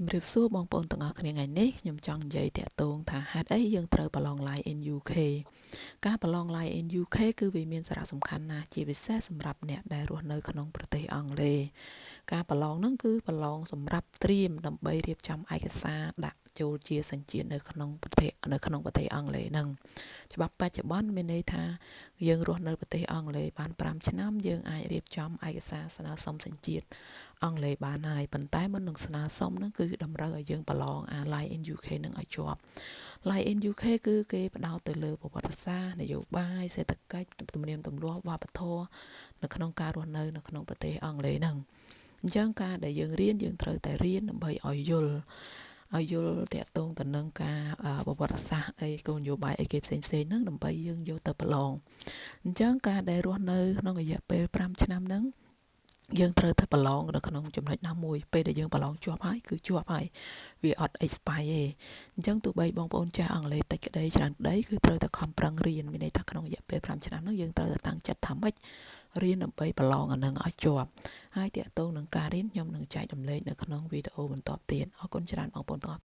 ជំរាបសួរបងប្អូនទាំងអស់គ្នាថ្ងៃនេះខ្ញុំចង់និយាយតាក់ទងថាហេតុអីយើងត្រូវប្រឡង Line in UK ការប្រឡង Line in UK គឺវាមានសារៈសំខាន់ណាស់ជាពិសេសសម្រាប់អ្នកដែលរស់នៅក្នុងប្រទេសអង់គ្លេសការប្រឡងហ្នឹងគឺប្រឡងសម្រាប់ត្រៀមដើម្បីរៀបចំឯកសារដាក់ចូលជាសញ្ជាតិនៅក្នុងប្រទេសអង់គ្លេសហ្នឹងច្បាប់បច្ចុប្បន្នមានន័យថាយើងរស់នៅប្រទេសអង់គ្លេសបាន5ឆ្នាំយើងអាចរៀបចំឯកសារស្នើសុំសញ្ជាតិអង់គ្លេសបានហើយប៉ុន្តែមុននឹងស្នើសុំហ្នឹងគឺតម្រូវឲ្យយើងប្រឡងអា Line in UK នឹងឲ្យជាប់ Line in UK គឺគេផ្ដោតទៅលើប្រវត្តិសាស្ត្រនយោបាយសេដ្ឋកិច្ចទំនៀមទម្លាប់វប្បធម៌នៅក្នុងការរស់នៅក្នុងប្រទេសអង់គ្លេសហ្នឹងអញ្ចឹងការដែលយើងរៀនយើងត្រូវតែរៀនដើម្បីឲ្យយល់តាក់ទងទៅនឹងការប្រវត្តិសាស្ត្រអីគោលនយោបាយអីគេផ្សេងហ្នឹងដើម្បីយើងយកទៅប្រឡងអញ្ចឹងការដែលរស់នៅក្នុងរយៈពេល5ឆ្នាំហ្នឹងយើងត្រូវតែប្រឡងនៅក្នុងចំណុចណាមួយពេលដែលយើងប្រឡងជាប់ហើយគឺជាប់ហើយវាអត់ expire ទេអញ្ចឹងទោះបីបងប្អូនចេះអង់គ្លេសតិចក្តីច្រើនក្តីគឺត្រូវតែខំប្រឹងរៀនមានន័យថាក្នុងរយៈពេល5ឆ្នាំហ្នឹងយើងត្រូវតែតាំងចិត្តថាម៉េចរៀនដើម្បីប្រឡងអានឹងឲ្យជាប់ហើយតាក់ទងនឹងការរៀនខ្ញុំនឹងចែករំលែកនៅក្នុងវីដេអូបន្ទាប់ទៀតអរគុណច្រើនបងប្អូនទាំងអស់